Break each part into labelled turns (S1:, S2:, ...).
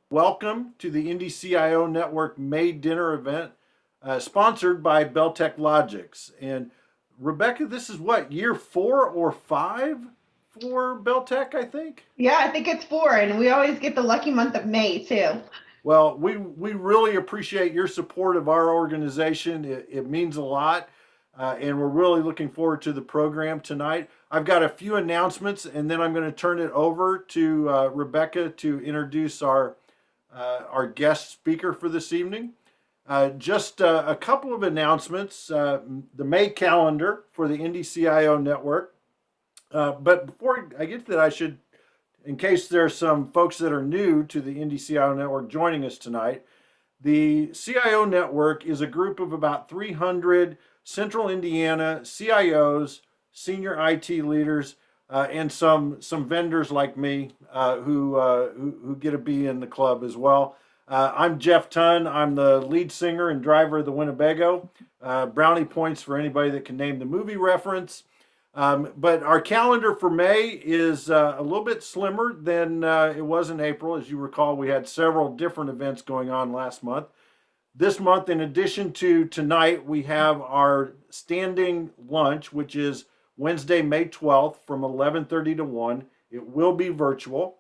S1: Welcome to the Indie CIO Network May Dinner event, sponsored by Beltec Logics. And Rebecca, this is what, year 4 or 5 for Beltec, I think?
S2: Yeah, I think it's four, and we always get the lucky month of May too.
S1: Well, we really appreciate your support of our organization. It means a lot, and we're really looking forward to the program tonight. I've got a few announcements, and then I'm going to turn it over to Rebecca to introduce our guest speaker for this evening. Just a couple of announcements. The May calendar for the Indie CIO Network. But before I get to that, I should, in case there's some folks that are new to the Indie CIO Network joining us tonight, the CIO Network is a group of about 300 Central Indiana CIOs, senior IT leaders, and some vendors like me who get to be in the club as well. I'm Jeff Tunn. I'm the lead singer and driver of the Winnebago. Brownie points for anybody that can name the movie reference. But our calendar for May is a little bit slimmer than it was in April. As you recall, we had several different events going on last month. This month, in addition to tonight, we have our standing lunch, which is Wednesday, May 12th from 11:30 to 1. It will be virtual.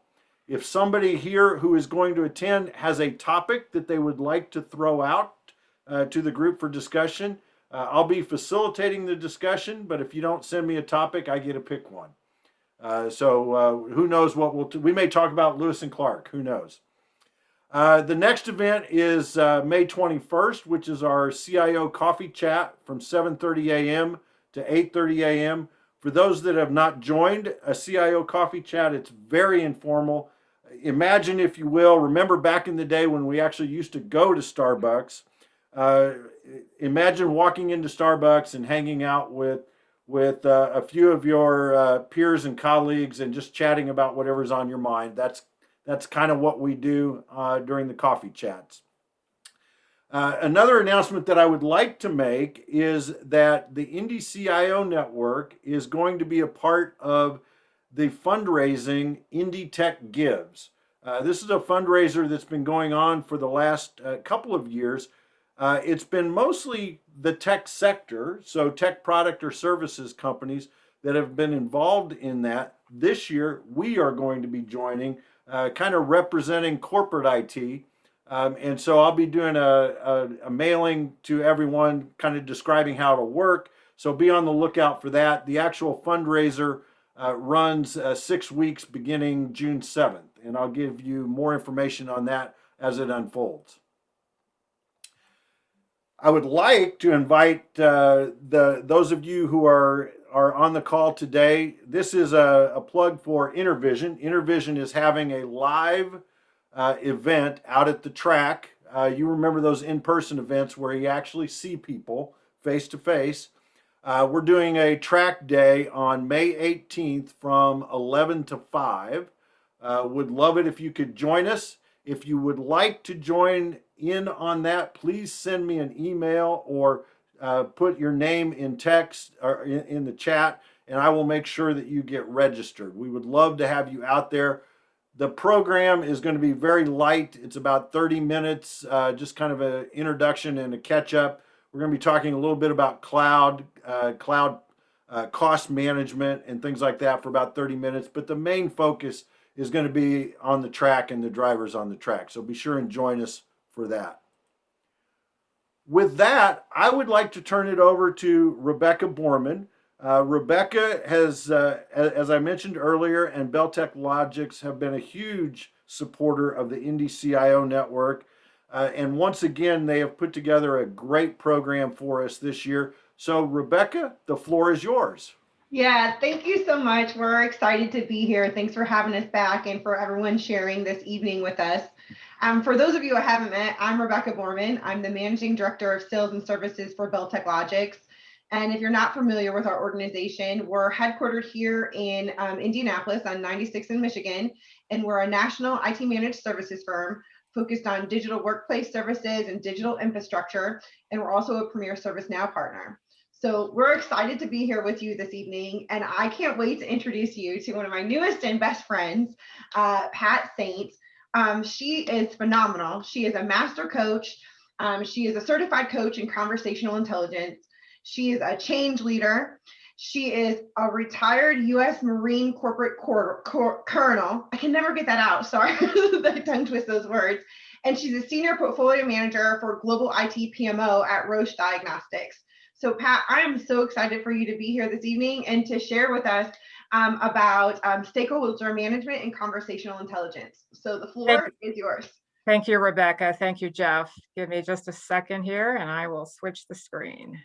S1: If somebody here who is going to attend has a topic that they would like to throw out to the group for discussion, I'll be facilitating the discussion, but if you don't send me a topic, I get to pick one. So who knows what we may talk about Lewis and Clark, who knows? The next event is May 21st, which is our CIO coffee chat from 7:30 a.m. to 8:30 a.m. For those that have not joined a CIO coffee chat, it's very informal. Imagine, if you will, remember back in the day when we actually used to go to Starbucks. Uh, Imagine walking into Starbucks and hanging out with a few of your peers and colleagues and just chatting about whatever's on your mind. That's kind of what we do during the coffee chats. Another announcement that I would like to make is that the Indie CIO Network is going to be a part of the fundraising Indie Tech Gives. This is a fundraiser that's been going on for the last couple of years. It's been mostly the tech sector, so tech product or services companies that have been involved in that. This year, we are going to be joining, kind of representing corporate IT. And so I'll be doing a mailing to everyone, kind of describing how it'll work. So be on the lookout for that. The actual fundraiser runs 6 weeks beginning June 7th, and I'll give you more information on that as it unfolds. I would like to invite those of you who are on the call today. This is a plug for Intervision. Intervision is having a live event out at the track. You remember those in-person events where you actually see people face to face. We're doing a track day on May 18th from 11 to 5. Would love it if you could join us. If you would like to join in on that, please send me an email or put your name in text or in the chat, and I will make sure that you get registered. We would love to have you out there. The program is going to be very light. It's about 30 minutes, just kind of an introduction and a catch up. We're going to be talking a little bit about cloud cost management and things like that for about 30 minutes. But the main focus is going to be on the track and the drivers on the track. So be sure and join us for that. With that, I would like to turn it over to Rebecca Borman. Rebecca has, as I mentioned earlier, and Beltec Logics have been a huge supporter of the Indie CIO network. And once again, they have put together a great program for us this year. So, Rebecca, the floor is yours.
S2: Yeah, thank you so much. We're excited to be here. Thanks for having us back and for everyone sharing this evening with us. For those of you I haven't met, I'm Rebecca Borman. I'm the Managing Director of Sales and Services for Beltec Logics. And if you're not familiar with our organization, we're headquartered here in Indianapolis on 96 in Michigan, and we're a national IT managed services firm focused on digital workplace services and digital infrastructure, and we're also a premier ServiceNow partner. So we're excited to be here with you this evening, and I can't wait to introduce you to one of my newest and best friends, Pat Saint. She is phenomenal. She is a master coach. She is a certified coach in conversational intelligence. She is a change leader. She is a retired U.S. Marine corporate colonel. I can never get that out. Sorry, I tongue twist those words. And she's a senior portfolio manager for global IT PMO at Roche Diagnostics. So Pat, I am so excited for you to be here this evening and to share with us about stakeholder management and conversational intelligence. So the floor is yours.
S3: Thank you, Rebecca. Thank you, Jeff. Give me just a second here and I will switch the screen.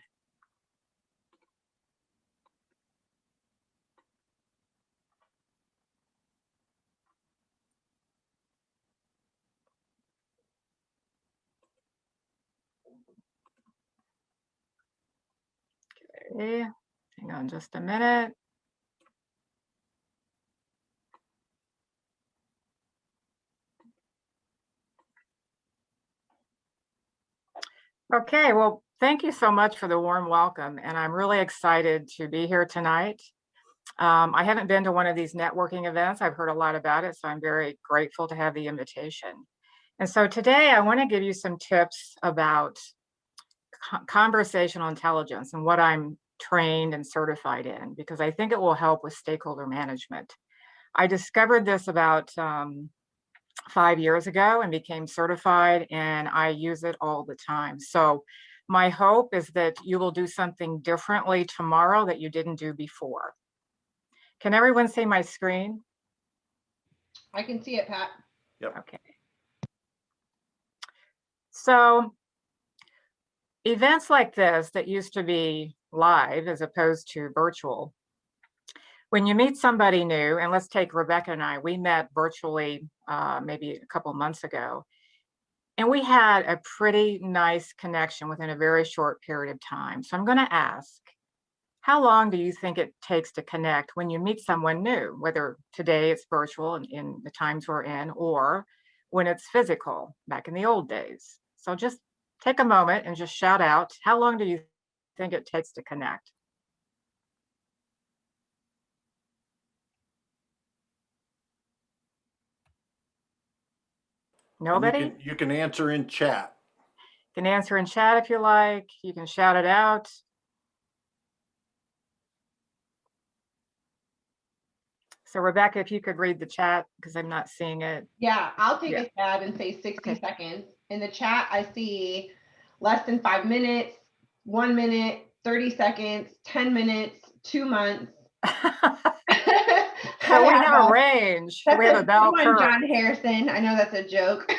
S3: Okay, hang on just a minute. Okay, well, thank you so much for the warm welcome, and I'm really excited to be here tonight. I haven't been to one of these networking events. I've heard a lot about it, so I'm very grateful to have the invitation. And so today I want to give you some tips about conversational intelligence and what I'm trained and certified in, because I think it will help with stakeholder management. I discovered this about 5 years ago and became certified, and I use it all the time. So my hope is that you will do something differently tomorrow that you didn't do before. Can everyone see my screen?
S2: I can see it, Pat.
S1: Yep.
S3: Okay. So events like this that used to be live as opposed to virtual, when you meet somebody new, and let's take Rebecca and I, we met virtually maybe a couple months ago, and we had a pretty nice connection within a very short period of time. So I'm going to ask, how long do you think it takes to connect when you meet someone new, whether today it's virtual in the times we're in, or when it's physical back in the old days? So just take a moment and just shout out, how long do you think it takes to connect? Nobody?
S1: You can answer in chat.
S3: You can answer in chat if you like. You can shout it out. So Rebecca, if you could read the chat, because I'm not seeing it.
S2: Yeah, I'll take a stab and say 60 seconds. In the chat, I see less than 5 minutes, 1 minute, 30 seconds, 10 minutes, 2 months.
S3: So we have a range. We have a bell curve.
S2: John Harrison. I know that's a joke.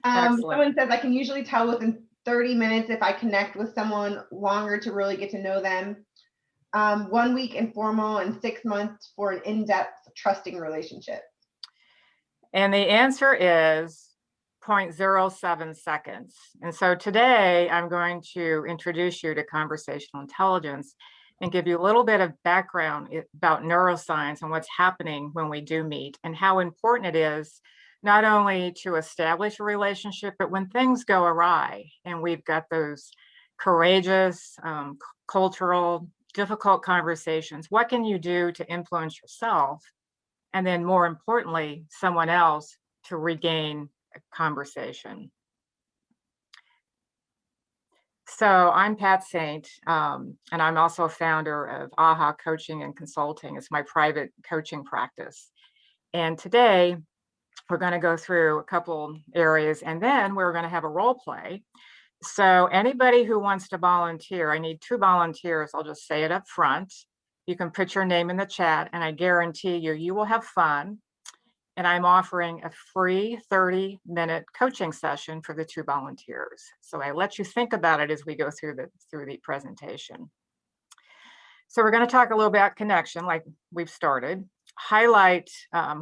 S2: Someone says I can usually tell within 30 minutes if I connect with someone longer to really get to know them. 1 week informal and 6 months for an in-depth trusting relationship.
S3: And the answer is 0.07 seconds. And so today I'm going to introduce you to conversational intelligence and give you a little bit of background about neuroscience and what's happening when we do meet and how important it is not only to establish a relationship, but when things go awry and we've got those courageous, cultural, difficult conversations, what can you do to influence yourself? And then more importantly, someone else to regain a conversation. So I'm Pat Saint, and I'm also founder of AHA Coaching and Consulting. It's my private coaching practice. And today we're going to go through a couple areas, and then we're going to have a role play. So anybody who wants to volunteer, I need 2 volunteers. I'll just say it up front. You can put your name in the chat, and I guarantee you, you will have fun. And I'm offering a free 30-minute coaching session for the 2 volunteers. So I let you think about it as we go through the presentation. So we're going to talk a little about connection, like we've started, highlight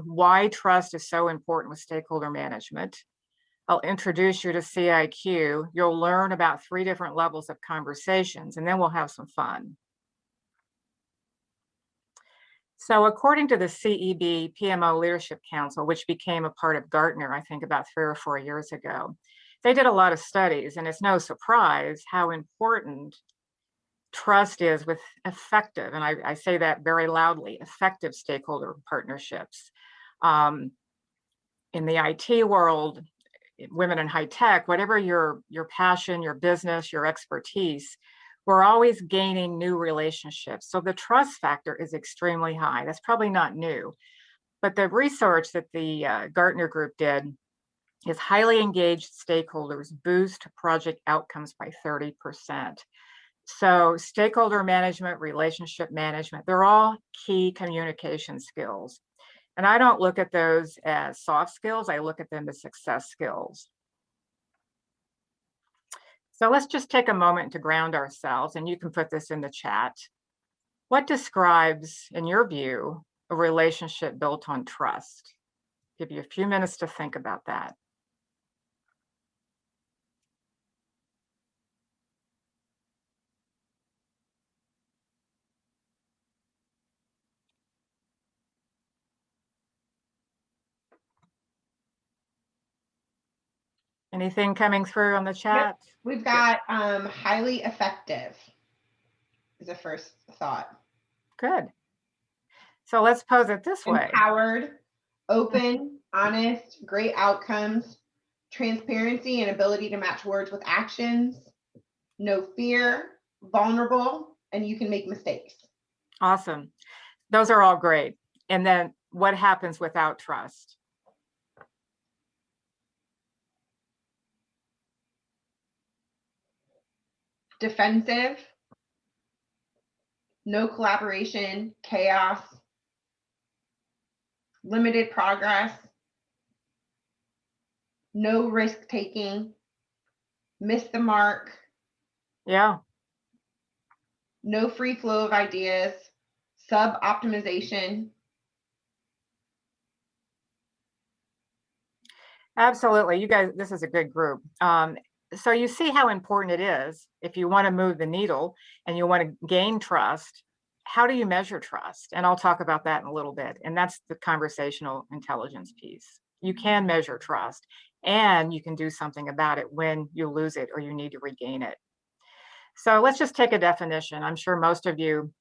S3: why trust is so important with stakeholder management. I'll introduce you to CIQ. You'll learn about 3 different levels of conversations, and then we'll have some fun. So according to the CEB PMO Leadership Council, which became a part of Gartner, I think about 3 or 4 years ago, they did a lot of studies, and it's no surprise how important trust is with effective, and I say that very loudly, effective stakeholder partnerships. in the IT world, women in high tech, whatever your passion, your business, your expertise, we're always gaining new relationships. So the trust factor is extremely high. That's probably not new, but the research that the Gartner Group did is highly engaged stakeholders boost project outcomes by 30%. So stakeholder management, relationship management, they're all key communication skills. And I don't look at those as soft skills. I look at them as success skills. So let's just take a moment to ground ourselves, and you can put this in the chat. What describes, in your view, a relationship built on trust? Give you a few minutes to think about that. Anything coming through on the chat?
S2: Yep. We've got highly effective is the first thought.
S3: Good. So let's pose it this way.
S2: Empowered, open, honest, great outcomes, transparency and ability to match words with actions, no fear, vulnerable, and you can make mistakes.
S3: Awesome. Those are all great. And then what happens without trust?
S2: Defensive, no collaboration, chaos, limited progress, no risk taking, miss the mark,
S3: Yeah.
S2: no free flow of ideas, sub optimization.
S3: Absolutely. You guys, this is a good group. So you see how important it is if you want to move the needle and you want to gain trust. How do you measure trust? And I'll talk about that in a little bit. And that's the conversational intelligence piece. You can measure trust and you can do something about it when you lose it or you need to regain it. So let's just take a definition. I'm sure most of you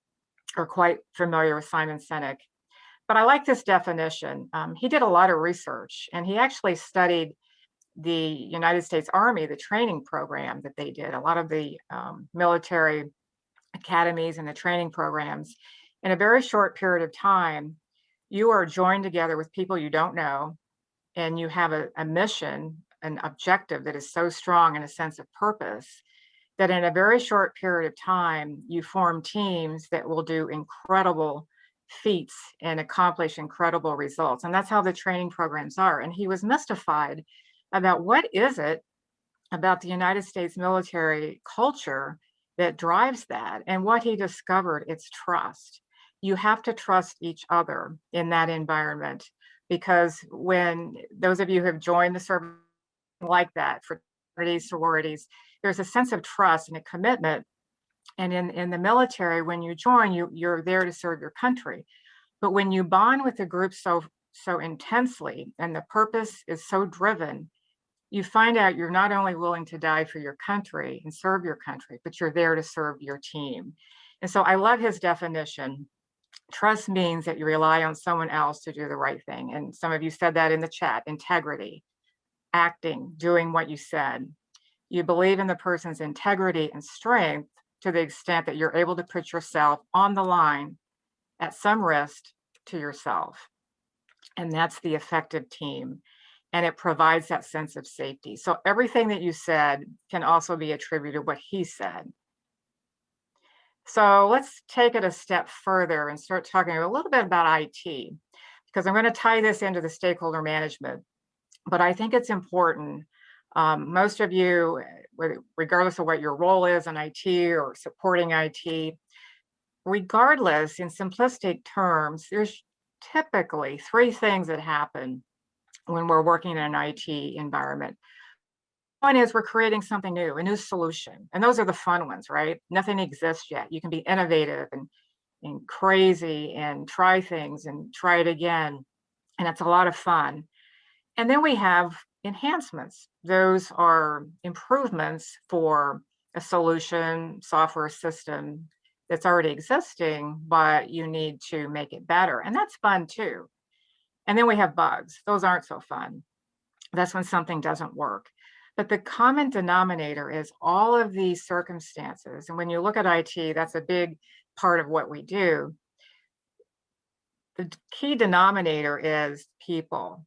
S3: are quite familiar with Simon Sinek, but I like this definition. He did a lot of research and he actually studied the United States Army, the training program that they did, a lot of the military academies and the training programs. In a very short period of time, you are joined together with people you don't know, and you have a mission, an objective that is so strong and a sense of purpose that in a very short period of time, you form teams that will do incredible feats and accomplish incredible results. And that's how the training programs are. And he was mystified about what is it about the United States military culture that drives that. And what he discovered, it's trust. You have to trust each other in that environment, because when those of you who have joined the service like that, fraternities, sororities, there's a sense of trust and a commitment. And in the military, when you join, you're there to serve your country. But when you bond with the group so intensely and the purpose is so driven, you find out you're not only willing to die for your country and serve your country, but you're there to serve your team. And so I love his definition. Trust means that you rely on someone else to do the right thing. And some of you said that in the chat: integrity, acting, doing what you said. You believe in the person's integrity and strength to the extent that you're able to put yourself on the line at some risk to yourself. And that's the effective team. And it provides that sense of safety. So everything that you said can also be attributed to what he said. So let's take it a step further and start talking a little bit about IT, because I'm going to tie this into the stakeholder management. But I think it's important. Most of you, regardless of what your role is in IT or supporting IT, regardless, in simplistic terms, there's typically three things that happen when we're working in an IT environment. One is we're creating something new, a new solution. And those are the fun ones, right? Nothing exists yet. You can be innovative and crazy and try things and try it again. And it's a lot of fun. And then we have enhancements. Those are improvements for a solution, software system that's already existing, but you need to make it better. And that's fun too. And then we have bugs. Those aren't so fun. That's when something doesn't work. But the common denominator is all of these circumstances. And when you look at IT, that's a big part of what we do. The key denominator is people.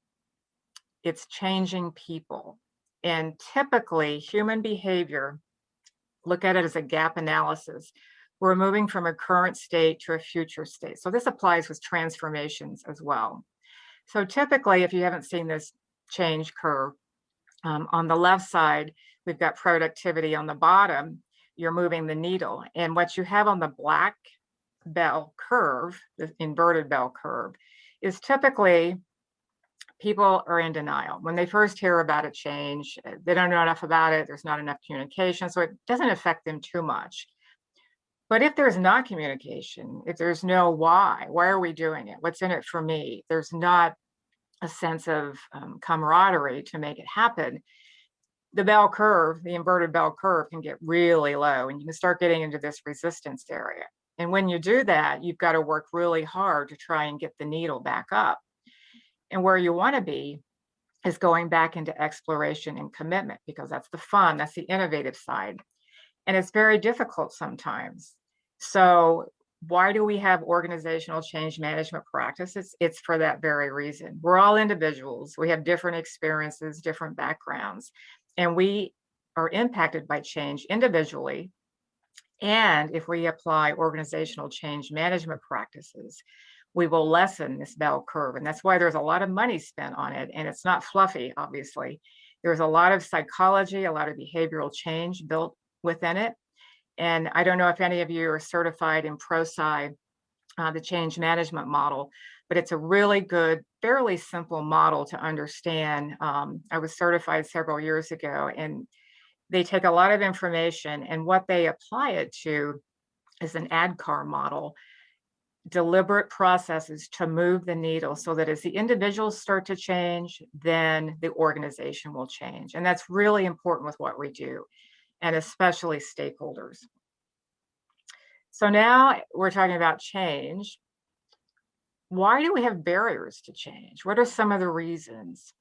S3: It's changing people. And typically, human behavior, look at it as a gap analysis. We're moving from a current state to a future state. So this applies with transformations as well. So typically, if you haven't seen this change curve, on the left side, we've got productivity. On the bottom, you're moving the needle. And what you have on the black bell curve, the inverted bell curve, is typically people are in denial. When they first hear about a change, they don't know enough about it. There's not enough communication, so it doesn't affect them too much. But if there's not communication, if there's no why are we doing it? What's in it for me? There's not a sense of camaraderie to make it happen. The bell curve, the inverted bell curve, can get really low and you can start getting into this resistance area. And when you do that, you've got to work really hard to try and get the needle back up. And where you want to be is going back into exploration and commitment, because that's the fun, that's the innovative side. And it's very difficult sometimes. So why do we have organizational change management practices? It's for that very reason. We're all individuals. We have different experiences, different backgrounds, and we are impacted by change individually. And if we apply organizational change management practices, we will lessen this bell curve. And that's why there's a lot of money spent on it. And it's not fluffy, obviously. There's a lot of psychology, a lot of behavioral change built within it. And I don't know if any of you are certified in ProSci, the change management model, but it's a really good, fairly simple model to understand. I was certified several years ago, and they take a lot of information, and what they apply it to is an ADKAR model, deliberate processes to move the needle, so that as the individuals start to change, then the organization will change. And that's really important with what we do, and especially stakeholders. So now we're talking about change. Why do we have barriers to change? What are some of the reasons?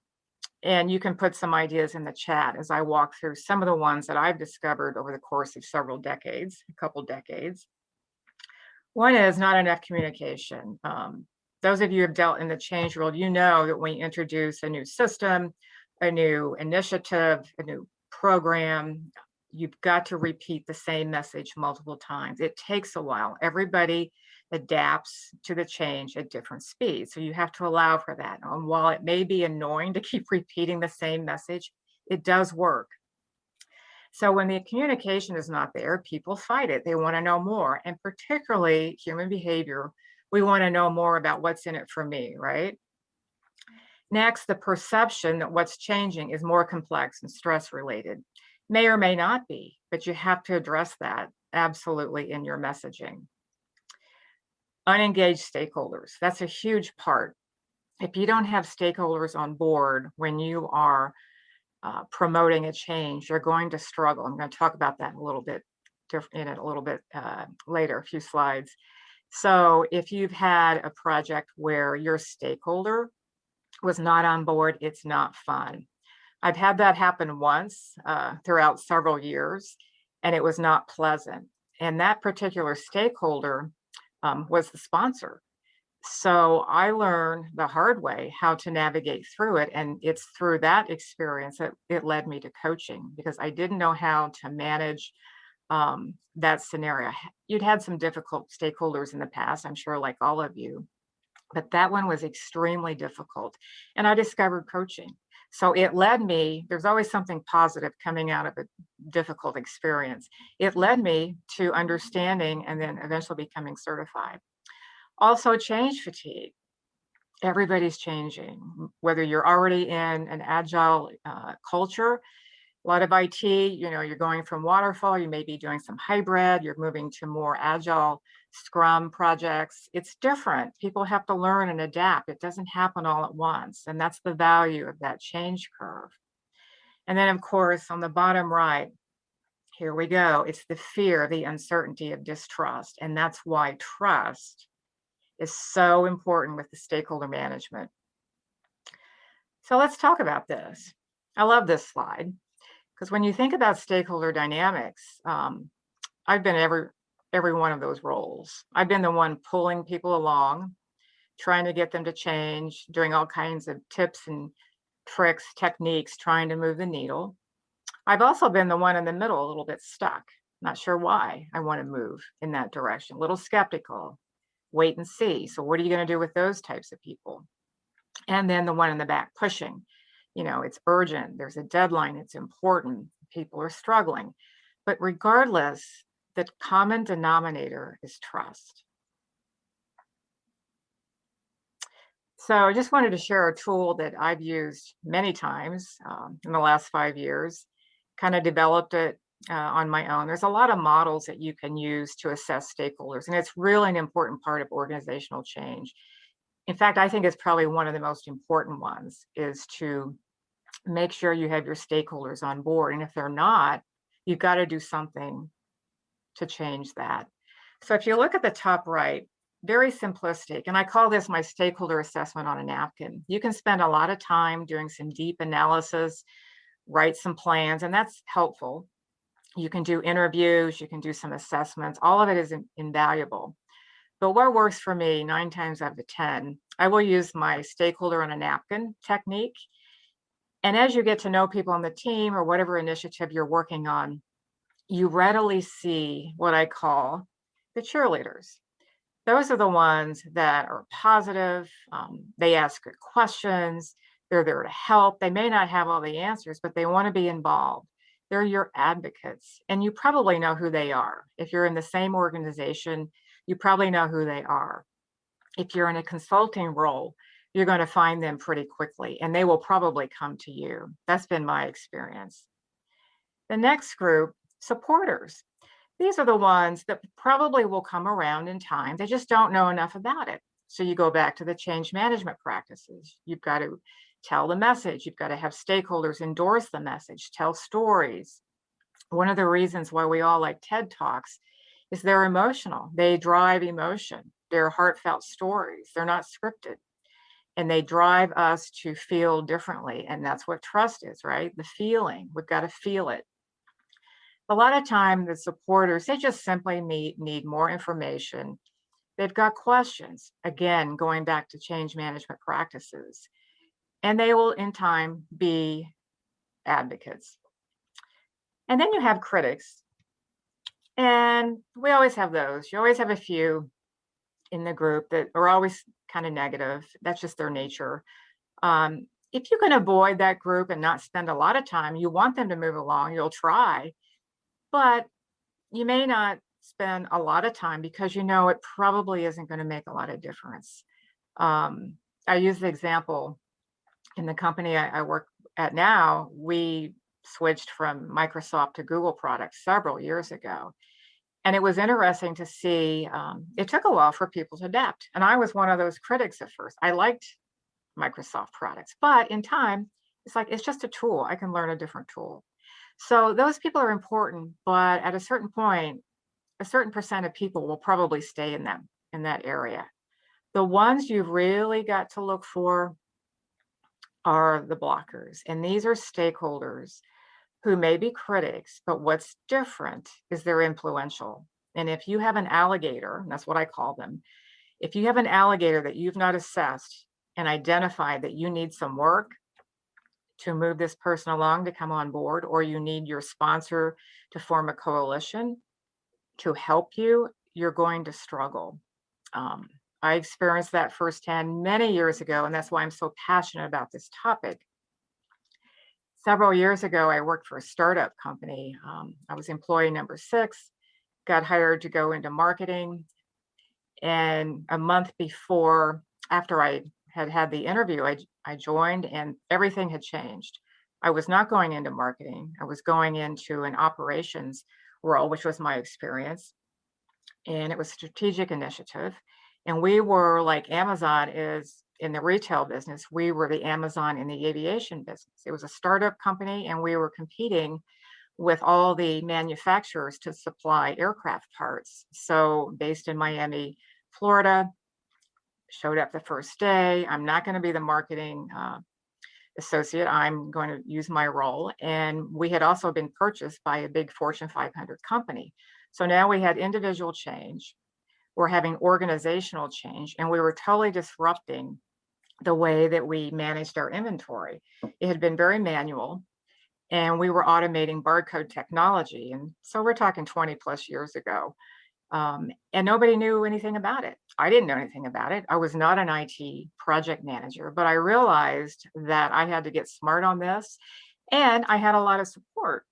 S3: And you can put some ideas in the chat as I walk through some of the ones that I've discovered over the course of several decades, a couple decades. One is not enough communication. Those of you who have dealt in the change world, you know that when we introduce a new system, a new initiative, a new program, you've got to repeat the same message multiple times. It takes a while. Everybody adapts to the change at different speeds. So you have to allow for that. And while it may be annoying to keep repeating the same message, it does work. So when the communication is not there, people fight it. They want to know more. And particularly human behavior, we want to know more about what's in it for me, right? Next, the perception that what's changing is more complex and stress related. May or may not be, but you have to address that absolutely in your messaging. Unengaged stakeholders, that's a huge part. If you don't have stakeholders on board when you are promoting a change, you're going to struggle. I'm going to talk about that a little bit later, a few slides. So if you've had a project where your stakeholder was not on board, it's not fun. I've had that happen once throughout several years, and it was not pleasant. And that particular stakeholder was the sponsor. So I learned the hard way how to navigate through it. And it's through that experience that it led me to coaching, because I didn't know how to manage that scenario. You'd had some difficult stakeholders in the past, I'm sure, like all of you, but that one was extremely difficult. And I discovered coaching. So it led me, there's always something positive coming out of a difficult experience. It led me to understanding and then eventually becoming certified. Also, change fatigue. Everybody's changing, whether you're already in an agile culture, a lot of IT, you're going from waterfall, you may be doing some hybrid, you're moving to more agile Scrum projects. It's different. People have to learn and adapt. It doesn't happen all at once. And that's the value of that change curve. And then, of course, on the bottom right, here we go. It's the fear, the uncertainty of distrust. And that's why trust is so important with the stakeholder management. So let's talk about this. I love this slide because when you think about stakeholder dynamics, I've been every one of those roles. I've been the one pulling people along, trying to get them to change, doing all kinds of tips and tricks, techniques, trying to move the needle. I've also been the one in the middle, a little bit stuck, not sure why I want to move in that direction, a little skeptical, wait and see. So what are you going to do with those types of people? And then the one in the back pushing, it's urgent, there's a deadline, it's important, people are struggling. But regardless, the common denominator is trust. So I just wanted to share a tool that I've used many times in the last 5 years, kind of developed it on my own. There's a lot of models that you can use to assess stakeholders, and it's really an important part of organizational change. In fact, I think it's probably one of the most important ones, is to make sure you have your stakeholders on board. And if they're not, you've got to do something to change that. So if you look at the top right, very simplistic, and I call this my stakeholder assessment on a napkin. You can spend a lot of time doing some deep analysis, write some plans, and that's helpful. You can do interviews, you can do some assessments. All of it is invaluable. But what works for me 9 times out of 10, I will use my stakeholder on a napkin technique. And as you get to know people on the team or whatever initiative you're working on, you readily see what I call the cheerleaders. Those are the ones that are positive. They ask good questions. They're there to help. They may not have all the answers, but they want to be involved. They're your advocates, and you probably know who they are. If you're in the same organization, you probably know who they are. If you're in a consulting role, you're going to find them pretty quickly, and they will probably come to you. That's been my experience. The next group, supporters. These are the ones that probably will come around in time. They just don't know enough about it. So you go back to the change management practices. You've got to tell the message. You've got to have stakeholders endorse the message, tell stories. One of the reasons why we all like TED Talks is they're emotional. They drive emotion. They're heartfelt stories. They're not scripted. And they drive us to feel differently. And that's what trust is, right? The feeling. We've got to feel it. A lot of time, the supporters, they just simply need more information. They've got questions, again, going back to change management practices, and they will in time be advocates. And then you have critics, and we always have those. You always have a few in the group that are always kind of negative. That's just their nature. If you can avoid that group and not spend a lot of time, you want them to move along, you'll try. But you may not spend a lot of time because you know it probably isn't going to make a lot of difference. I use the example in the company I work at now. We switched from Microsoft to Google products several years ago. And it was interesting to see, it took a while for people to adapt. And I was one of those critics at first. I liked Microsoft products, but in time, it's like, it's just a tool. I can learn a different tool. So those people are important, but at a certain point, a certain percent of people will probably stay in that area. The ones you've really got to look for are the blockers. And these are stakeholders who may be critics, but what's different is they're influential. And if you have an alligator, and that's what I call them, if you have an alligator that you've not assessed and identified that you need some work to move this person along to come on board, or you need your sponsor to form a coalition to help you, you're going to struggle. I experienced that firsthand many years ago, and that's why I'm so passionate about this topic. Several years ago, I worked for a startup company. I was employee number 6, got hired to go into marketing. And a month after I had the interview, I joined, and everything had changed. I was not going into marketing. I was going into an operations role, which was my experience. And it was a strategic initiative. And we were like Amazon is in the retail business. We were the Amazon in the aviation business. It was a startup company, and we were competing with all the manufacturers to supply aircraft parts. So based in Miami, Florida, showed up the first day. I'm not going to be the marketing associate, I'm going to use my role. And we had also been purchased by a big Fortune 500 company. So now we had individual change, we're having organizational change, and we were totally disrupting the way that we managed our inventory. It had been very manual, and we were automating barcode technology. And so we're talking 20 plus years ago. And nobody knew anything about it. I didn't know anything about it. I was not an IT project manager, but I realized that I had to get smart on this, and I had a lot of support.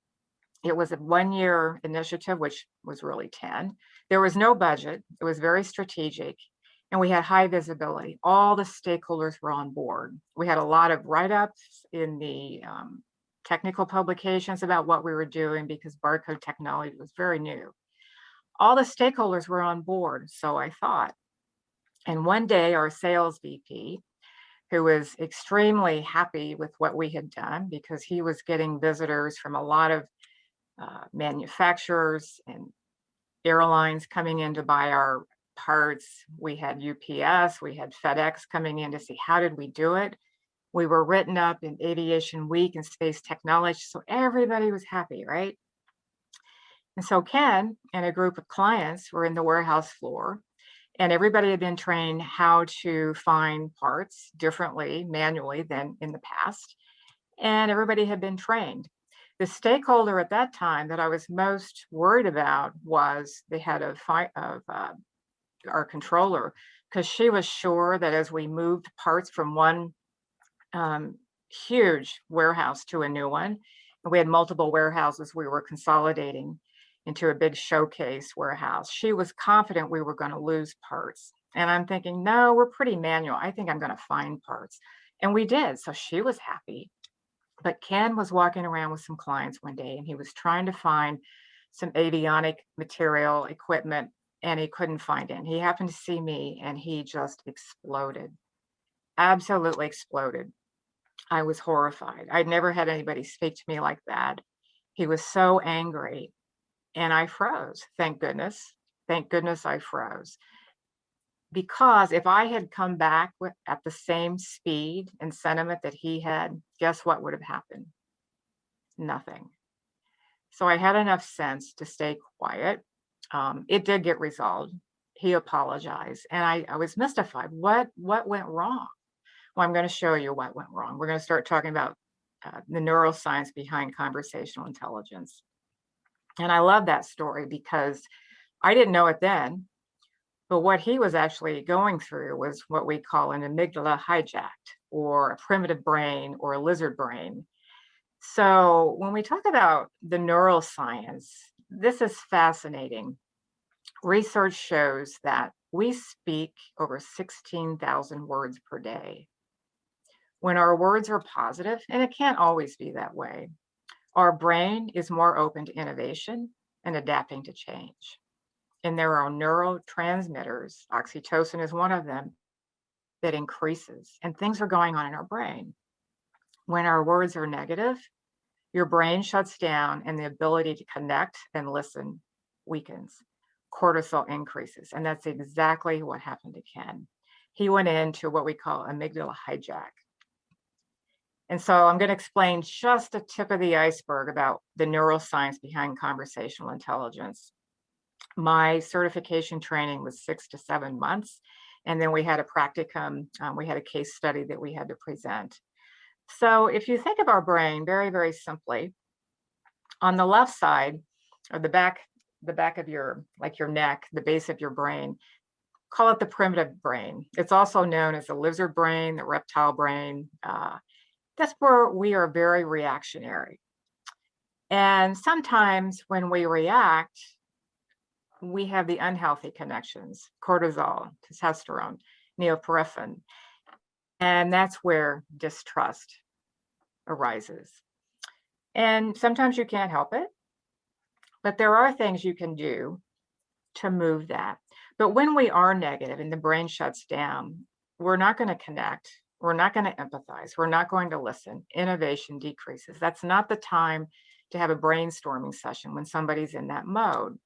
S3: It was a 1-year initiative, which was really 10. There was no budget. It was very strategic, and we had high visibility. All the stakeholders were on board. We had a lot of write-ups in the technical publications about what we were doing because barcode technology was very new. All the stakeholders were on board, so I thought. And one day, our sales VP, who was extremely happy with what we had done because he was getting visitors from a lot of manufacturers and airlines coming in to buy our parts. We had UPS, we had FedEx coming in to see how did we do it. We were written up in Aviation Week and Space Technology, so everybody was happy, right? And so Ken and a group of clients were in the warehouse floor, and everybody had been trained how to find parts differently, manually than in the past. And everybody had been trained. The stakeholder at that time that I was most worried about was the head of our controller, because she was sure that as we moved parts from one huge warehouse to a new one, and we had multiple warehouses we were consolidating into a big showcase warehouse, she was confident we were going to lose parts. And I'm thinking, no, we're pretty manual. I think I'm going to find parts. And we did. So she was happy. But Ken was walking around with some clients one day, and he was trying to find some avionic material, equipment, and he couldn't find it. He happened to see me, and he just exploded, absolutely exploded. I was horrified. I'd never had anybody speak to me like that. He was so angry, and I froze. Thank goodness. Thank goodness I froze. Because if I had come back at the same speed and sentiment that he had, guess what would have happened? Nothing. So I had enough sense to stay quiet. It did get resolved. He apologized, and I was mystified. What went wrong? Well, I'm going to show you what went wrong. We're going to start talking about the neuroscience behind conversational intelligence. And I love that story because I didn't know it then. But what he was actually going through was what we call an amygdala hijacked, or a primitive brain, or a lizard brain. So when we talk about the neuroscience, this is fascinating. Research shows that we speak over 16,000 words per day. When our words are positive, and it can't always be that way, our brain is more open to innovation and adapting to change. And there are neurotransmitters, oxytocin is one of them, that increases, and things are going on in our brain. When our words are negative, your brain shuts down and the ability to connect and listen weakens. Cortisol increases, and that's exactly what happened to Ken. He went into what we call amygdala hijack. And so I'm going to explain just a tip of the iceberg about the neuroscience behind conversational intelligence. My certification training was 6 to 7 months. And then we had a practicum, we had a case study that we had to present. So if you think of our brain very, very simply, on the left side, or the back of your, like your neck, the base of your brain, call it the primitive brain. It's also known as the lizard brain, the reptile brain. That's where we are very reactionary. And sometimes when we react, we have the unhealthy connections, cortisol, testosterone, neoporphyrin, and that's where distrust arises. And sometimes you can't help it, but there are things you can do to move that. But when we are negative and the brain shuts down, we're not going to connect. We're not going to empathize. We're not going to listen. Innovation decreases. That's not the time to have a brainstorming session when somebody's in that mode.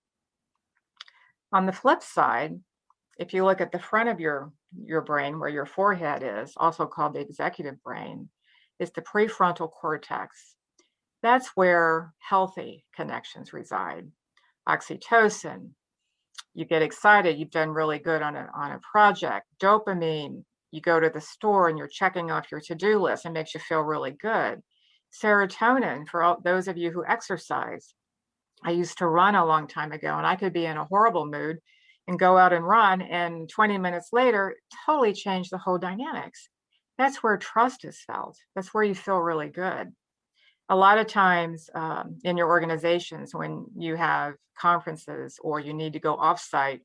S3: On the flip side, if you look at the front of your brain where your forehead is, also called the executive brain, is the prefrontal cortex. That's where healthy connections reside. Oxytocin, you get excited, you've done really good on a project. Dopamine, you go to the store and you're checking off your to-do list and makes you feel really good. Serotonin, for all those of you who exercise. I used to run a long time ago, and I could be in a horrible mood and go out and run, and 20 minutes later, totally change the whole dynamics. That's where trust is felt. That's where you feel really good. A lot of times in your organizations, when you have conferences or you need to go offsite,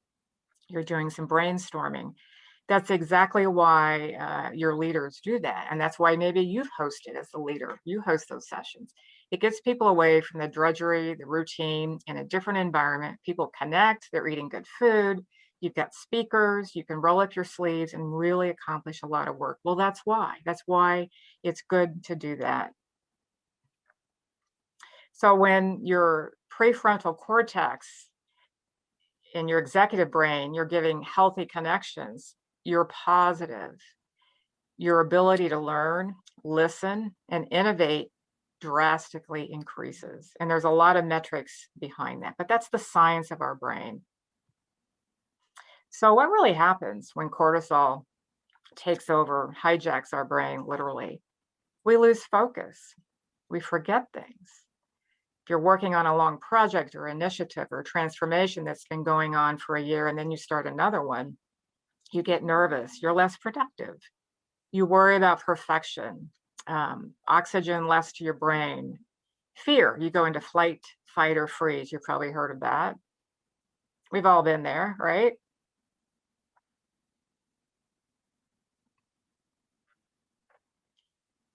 S3: you're doing some brainstorming. That's exactly why your leaders do that. And that's why maybe you've hosted as a leader, you host those sessions. It gets people away from the drudgery, the routine, in a different environment. People connect, they're eating good food, you've got speakers, you can roll up your sleeves and really accomplish a lot of work. Well, that's why. That's why it's good to do that. So when your prefrontal cortex in your executive brain, you're giving healthy connections, you're positive. Your ability to learn, listen, and innovate drastically increases. And there's a lot of metrics behind that, but that's the science of our brain. So what really happens when cortisol takes over, hijacks our brain, literally? We lose focus. We forget things. If you're working on a long project or initiative or transformation that's been going on for a year, and then you start another one, you get nervous, you're less productive. You worry about perfection, oxygen less to your brain. Fear, you go into flight, fight, or freeze. You've probably heard of that. We've all been there, right?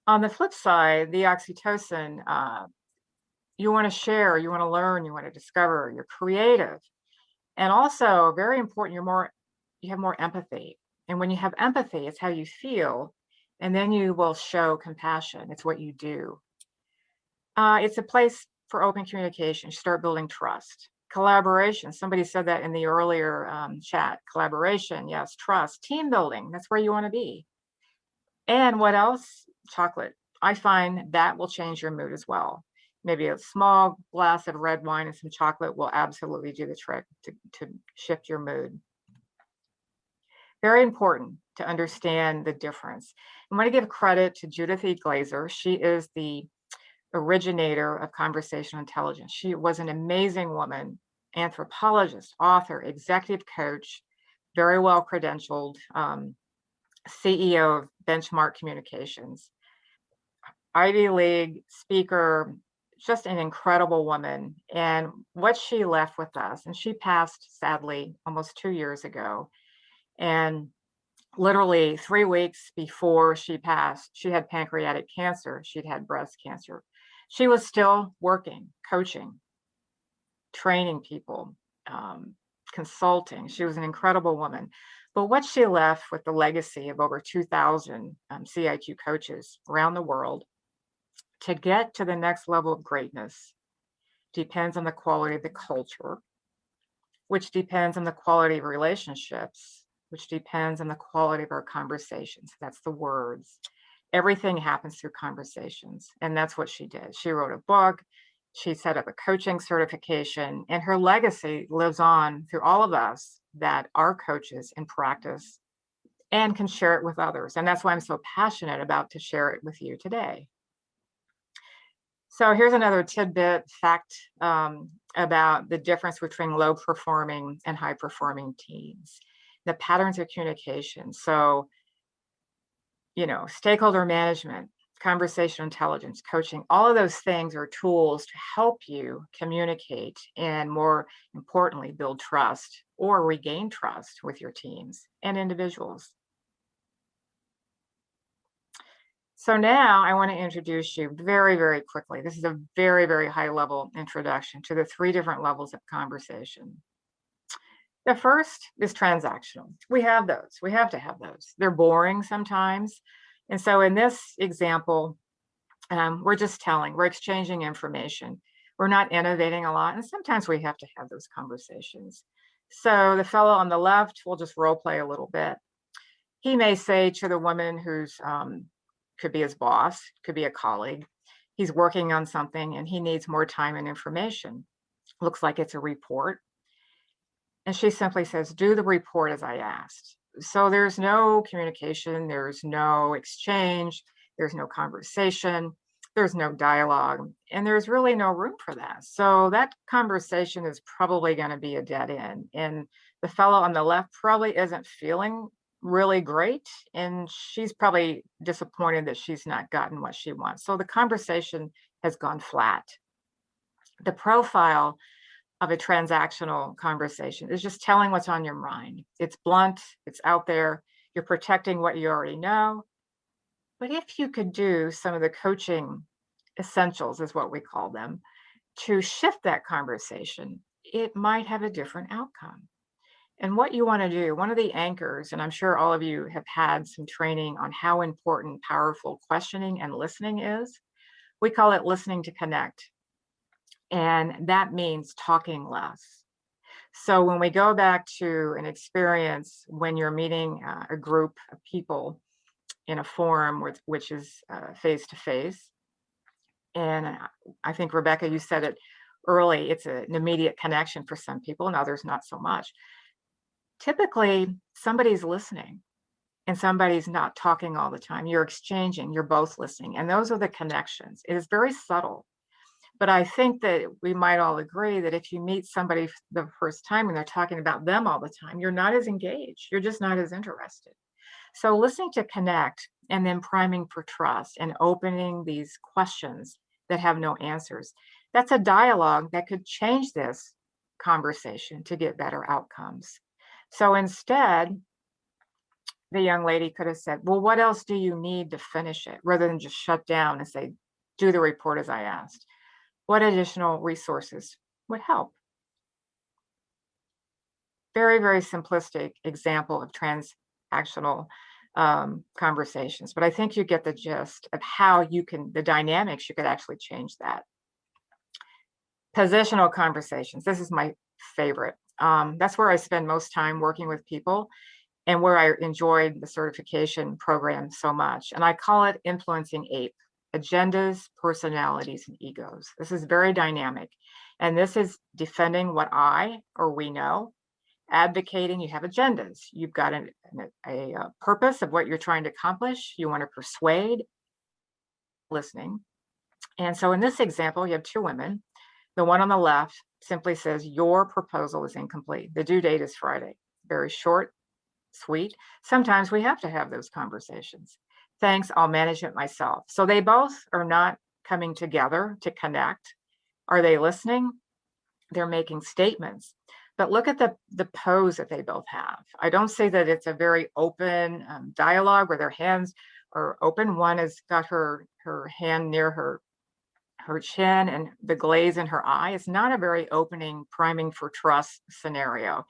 S3: On the flip side, the oxytocin, you want to share, you want to learn, you want to discover, you're creative. And also, very important, you have more empathy. And when you have empathy, it's how you feel. And then you will show compassion. It's what you do. It's a place for open communication. Start building trust. Collaboration. Somebody said that in the earlier chat. Collaboration, yes. Trust. Team building. That's where you want to be. And what else? Chocolate. I find that will change your mood as well. Maybe a small glass of red wine and some chocolate will absolutely do the trick to shift your mood. Very important to understand the difference. I want to give credit to Judith E. Glaser. She is the originator of conversational intelligence. She was an amazing woman, anthropologist, author, executive coach, very well credentialed, CEO of Benchmark Communications, Ivy League speaker, just an incredible woman. And what she left with us, and she passed sadly almost 2 years ago. And literally 3 weeks before she passed, she had pancreatic cancer. She'd had breast cancer. She was still working, coaching, training people, consulting. She was an incredible woman. But what she left with the legacy of over 2,000 CIQ coaches around the world, to get to the next level of greatness depends on the quality of the culture, which depends on the quality of relationships, which depends on the quality of our conversations. That's the words. Everything happens through conversations. And that's what she did. She wrote a book. She set up a coaching certification, and her legacy lives on through all of us that are coaches in practice and can share it with others. And that's why I'm so passionate about to share it with you today. So here's another tidbit fact about the difference between low performing and high performing teams, the patterns of communication. So, stakeholder management, conversational intelligence, coaching, all of those things are tools to help you communicate and, more importantly, build trust or regain trust with your teams and individuals. So now I want to introduce you very, very quickly. This is a very, very high level introduction to the 3 different levels of conversation. The first is transactional. We have those. We have to have those. They're boring sometimes. And so in this example, we're just telling, we're exchanging information. We're not innovating a lot. And sometimes we have to have those conversations. So the fellow on the left will just role play a little bit. He may say to the woman who's could be his boss, could be a colleague. He's working on something and he needs more time and information. Looks like it's a report. And she simply says, do the report as I asked. So there's no communication, there's no exchange, there's no conversation, there's no dialogue, and there's really no room for that. So that conversation is probably going to be a dead end. And the fellow on the left probably isn't feeling really great, and she's probably disappointed that she's not gotten what she wants. So the conversation has gone flat. The profile of a transactional conversation is just telling what's on your mind. It's blunt, it's out there, you're protecting what you already know. But if you could do some of the coaching essentials, is what we call them, to shift that conversation, it might have a different outcome. And what you want to do, one of the anchors, and I'm sure all of you have had some training on how important powerful questioning and listening is, we call it listening to connect. And that means talking less. So when we go back to an experience when you're meeting a group of people in a forum which is face to face, and I think, Rebecca, you said it early, it's an immediate connection for some people and others not so much. Typically, somebody's listening and somebody's not talking all the time. You're exchanging, you're both listening, and those are the connections. It is very subtle. But I think that we might all agree that if you meet somebody the first time and they're talking about them all the time, you're not as engaged. You're just not as interested. So listening to connect and then priming for trust and opening these questions that have no answers, that's a dialogue that could change this conversation to get better outcomes. So instead, the young lady could have said, well, what else do you need to finish it? Rather than just shut down and say, do the report as I asked. What additional resources would help? Very, very simplistic example of transactional conversations, but I think you get the gist of how you can, the dynamics, you could actually change that. Positional conversations, this is my favorite. That's where I spend most time working with people and where I enjoyed the certification program so much. And I call it influencing APE. Agendas, personalities, and egos. This is very dynamic. And this is defending what I or we know, advocating, you have agendas. You've got a purpose of what you're trying to accomplish. You want to persuade, listening. And so in this example, you have two women. The one on the left simply says, your proposal is incomplete. The due date is Friday. Very short, sweet. Sometimes we have to have those conversations. Thanks, I'll manage it myself. So they both are not coming together to connect. Are they listening? They're making statements. But look at the pose that they both have. I don't say that it's a very open dialogue where their hands are open. One has got her hand near her chin and the glaze in her eye. It's not a very opening, priming for trust scenario.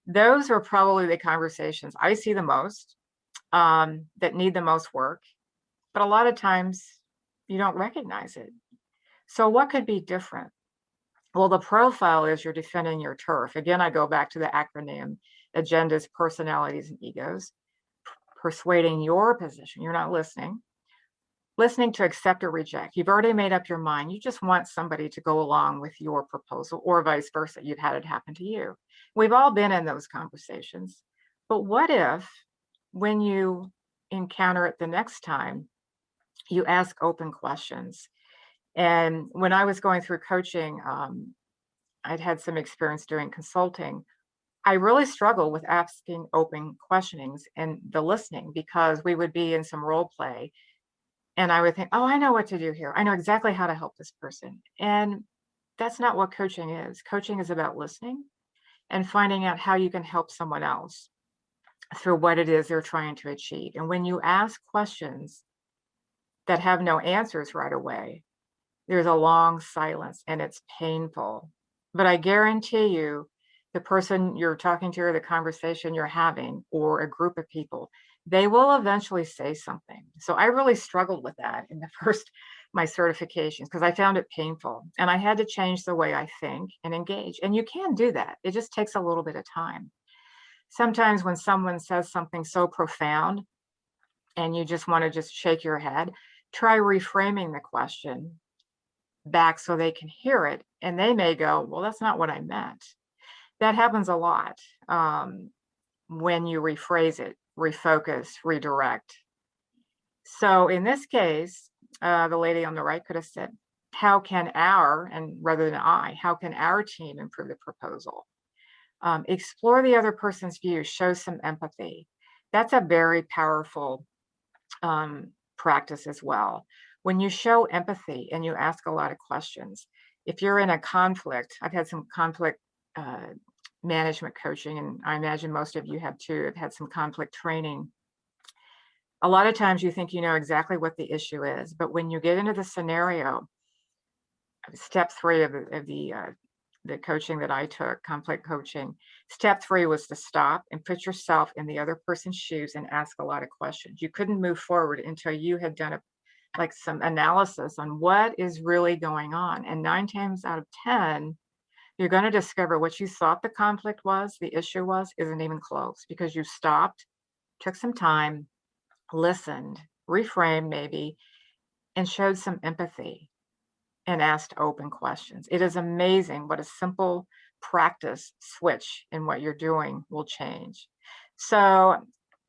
S3: Those are probably the conversations I see the most. That need the most work, but a lot of times you don't recognize it. So what could be different? Well, the profile is you're defending your turf. Again, I go back to the acronym, agendas, personalities, and egos. Persuading your position. You're not listening. Listening to accept or reject. You've already made up your mind. You just want somebody to go along with your proposal or vice versa. You've had it happen to you. We've all been in those conversations. But what if when you encounter it the next time, you ask open questions? And when I was going through coaching, I'd had some experience doing consulting. I really struggled with asking open questionings and the listening because we would be in some role play and I would think, oh, I know what to do here. I know exactly how to help this person. And that's not what coaching is. Coaching is about listening and finding out how you can help someone else through what it is they're trying to achieve. And when you ask questions that have no answers right away, there's a long silence and it's painful. But I guarantee you, the person you're talking to or the conversation you're having or a group of people, they will eventually say something. So I really struggled with that in the first, my certifications, because I found it painful and I had to change the way I think and engage. And you can do that. It just takes a little bit of time. Sometimes when someone says something so profound, and you just want to just shake your head, try reframing the question back so they can hear it. And they may go, well, that's not what I meant. That happens a lot when you rephrase it, refocus, redirect. So in this case, the lady on the right could have said, how can our, and rather than I, how can our team improve the proposal? Explore the other person's view, show some empathy. That's a very powerful practice as well. When you show empathy and you ask a lot of questions, if you're in a conflict, I've had some conflict management coaching, and I imagine most of you have too, have had some conflict training. A lot of times you think you know exactly what the issue is, but when you get into the scenario, step 3 of the coaching that I took, conflict coaching, step 3 was to stop and put yourself in the other person's shoes and ask a lot of questions. You couldn't move forward until you had done some analysis on what is really going on. And 9 times out of 10, you're going to discover what you thought the conflict was, the issue was, isn't even close, because you stopped, took some time, listened, reframed maybe, and showed some empathy and asked open questions. It is amazing what a simple practice switch in what you're doing will change. So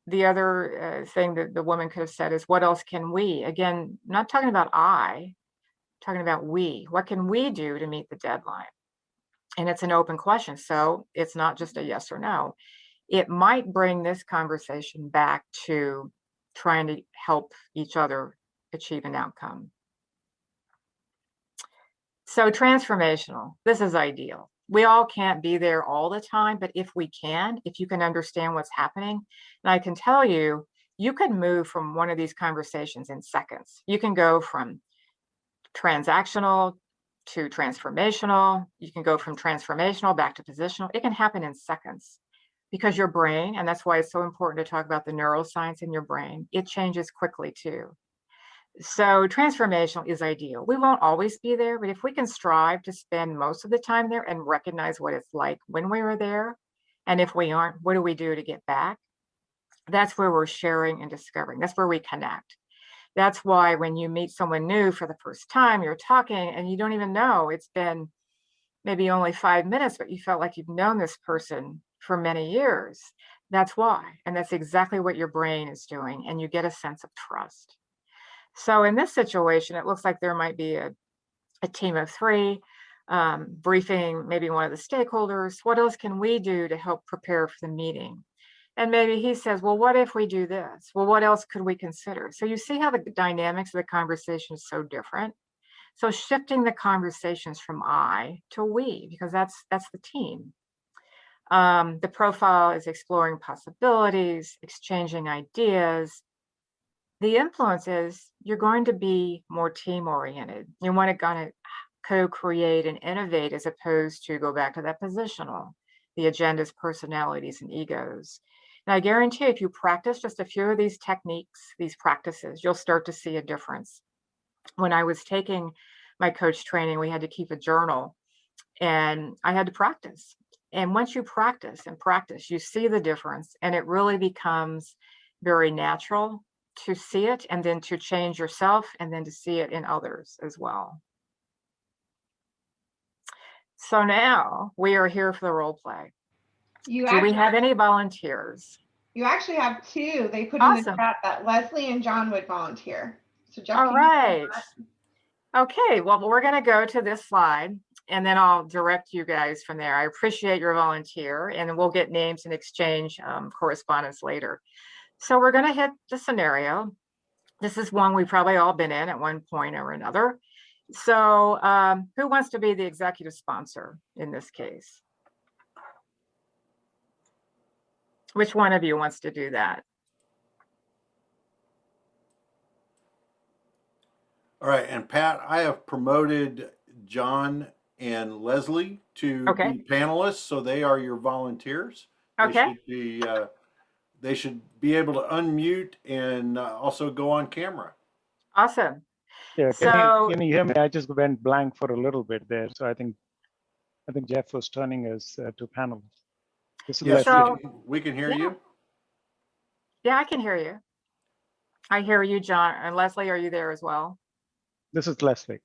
S3: the other thing that the woman could have said is, what else can we? Again, not talking about I, talking about we. What can we do to meet the deadline? And it's an open question. So it's not just a yes or no. It might bring this conversation back to trying to help each other achieve an outcome. So transformational, this is ideal. We all can't be there all the time, but if we can, if you can understand what's happening, and I can tell you, you can move from one of these conversations in seconds. You can go from transactional to transformational. You can go from transformational back to positional. It can happen in seconds because your brain, and that's why it's so important to talk about the neuroscience in your brain, it changes quickly too. So transformational is ideal. We won't always be there, but if we can strive to spend most of the time there and recognize what it's like when we were there, and if we aren't, what do we do to get back? That's where we're sharing and discovering. That's where we connect. That's why when you meet someone new for the first time, you're talking and you don't even know, it's been maybe only 5 minutes, but you felt like you've known this person for many years. That's why. And that's exactly what your brain is doing. And you get a sense of trust. So in this situation, it looks like there might be a team of 3 briefing maybe one of the stakeholders. What else can we do to help prepare for the meeting? And maybe he says, well, what if we do this? Well, what else could we consider? So you see how the dynamics of the conversation is so different. So shifting the conversations from I to we, because that's the team. The profile is exploring possibilities, exchanging ideas. The influence is you're going to be more team oriented. You want to kind of co-create and innovate as opposed to go back to that positional, the agendas, personalities, and egos. And I guarantee if you practice just a few of these techniques, these practices, you'll start to see a difference. When I was taking my coach training, we had to keep a journal and I had to practice. And once you practice and practice, you see the difference and it really becomes very natural to see it and then to change yourself and then to see it in others as well. So now we are here for the role play. Do we have any volunteers?
S2: You actually have 2. They put
S3: Awesome.
S2: in the chat that Leslie and John would volunteer. So Jeff,
S3: all right. Okay, well, we're going to go to this slide and then I'll direct you guys from there. I appreciate your volunteer and we'll get names and exchange correspondence later. So we're going to hit the scenario. This is one we've probably all been in at one point or another. So who wants to be the executive sponsor in this case? Which one of you wants to do that?
S1: All right, and Pat, I have promoted John and Leslie to be panelists, so they are your volunteers.
S3: Okay.
S1: They should be able to unmute and also go on camera.
S3: Awesome.
S4: Yeah,
S3: so
S4: can you hear me? I just went blank for a little bit there, so I think Jeff was turning us to panel.
S1: Yes, so we can hear you.
S3: Yeah, I can hear you. I hear you, John. And Leslie, are you there as well?
S4: This is Leslie.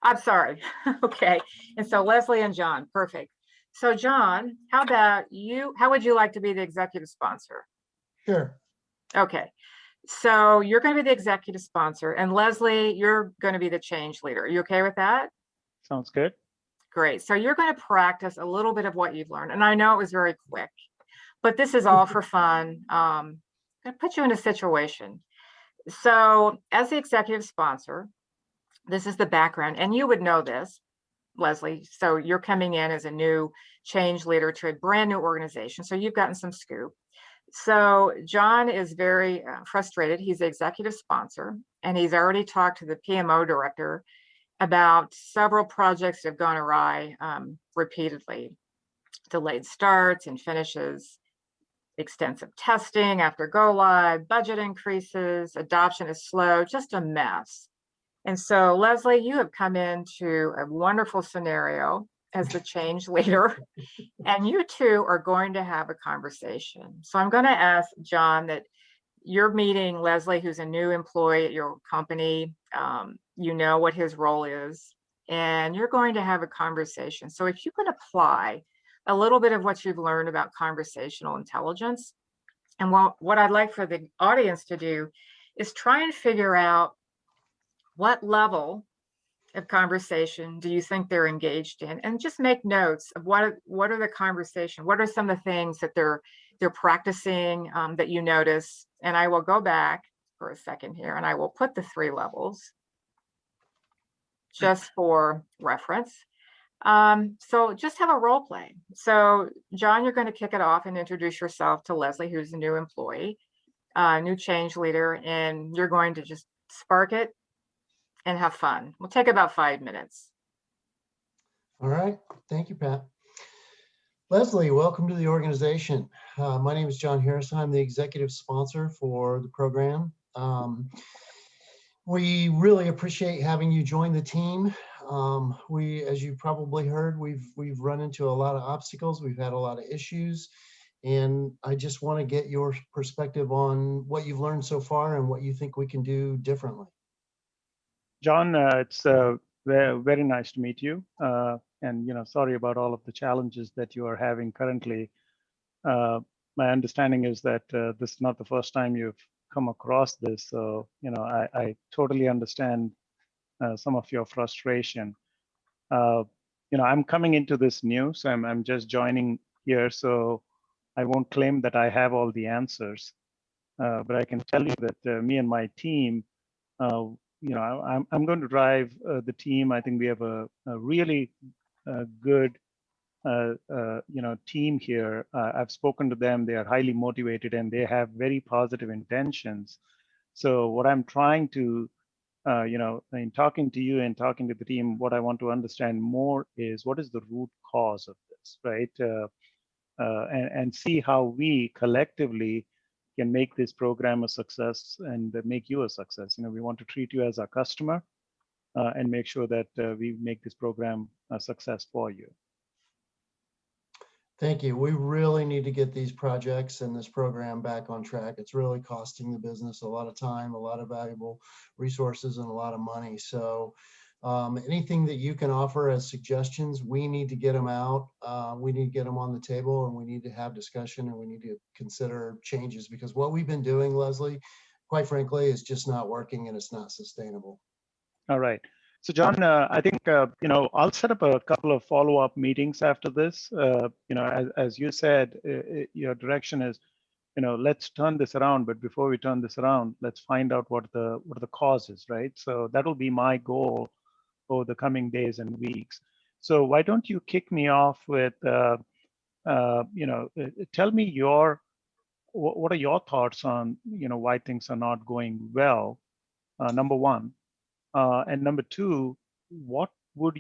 S3: I'm sorry. Okay. And so Leslie and John, perfect. So John, how about you? How would you like to be the executive sponsor?
S5: Sure.
S3: Okay. So you're going to be the executive sponsor, and Leslie, you're going to be the change leader. Are you okay with that?
S4: Sounds good.
S3: Great. So you're going to practice a little bit of what you've learned. And I know it was very quick, but this is all for fun. I'm going to put you in a situation. So as the executive sponsor, this is the background, and you would know this, Leslie. So you're coming in as a new change leader to a brand new organization. So you've gotten some scoop. So John is very frustrated. He's the executive sponsor, and he's already talked to the PMO director about several projects that have gone awry repeatedly. Delayed starts and finishes, extensive testing after go live, budget increases, adoption is slow, just a mess. And so, Leslie, you have come into a wonderful scenario as the change leader, and you two are going to have a conversation. So I'm going to ask John that you're meeting Leslie, who's a new employee at your company. You know what his role is, and you're going to have a conversation. So if you can apply a little bit of what you've learned about conversational intelligence, and what I'd like for the audience to do is try and figure out what level of conversation do you think they're engaged in, and just make notes of what are the conversation, what are some of the things that they're practicing that you notice. And I will go back for a second here, and I will put the 3 levels just for reference. So just have a role play. So John, you're going to kick it off and introduce yourself to Leslie, who's a new employee, new change leader, and you're going to just spark it and have fun. We'll take about 5 minutes.
S5: All right. Thank you, Pat. Leslie, welcome to the organization. My name is John Harrison. I'm the executive sponsor for the program. We really appreciate having you join the team. As you probably heard, we've run into a lot of obstacles. We've had a lot of issues, and I just want to get your perspective on what you've learned so far and what you think we can do differently.
S4: John, it's very nice to meet you. And sorry about all of the challenges that you are having currently. My understanding is that this is not the first time you've come across this. So I totally understand some of your frustration. I'm coming into this new, so I'm just joining here. So I won't claim that I have all the answers, but I can tell you that me and my team. I'm going to drive the team. I think we have a really good, team here. I've spoken to them. They are highly motivated and they have very positive intentions. So what I'm trying to, in talking to you and talking to the team, what I want to understand more is what is the root cause of this, right? And see how we collectively can make this program a success and make you a success. We want to treat you as our customer and make sure that we make this program a success for you.
S5: Thank you. We really need to get these projects and this program back on track. It's really costing the business a lot of time, a lot of valuable resources, and a lot of money. So anything that you can offer as suggestions, we need to get them out. We need to get them on the table, and we need to have discussion, and we need to consider changes, because what we've been doing, Leslie, quite frankly, is just not working and it's not sustainable.
S4: All right. So John, I think, I'll set up a couple of follow-up meetings after this. As you said, your direction is, let's turn this around. But before we turn this around, let's find out what the cause is, right? So that'll be my goal over the coming days and weeks. So why don't you kick me off with, tell me what are your thoughts on, why things are not going well, number one. And number two, what would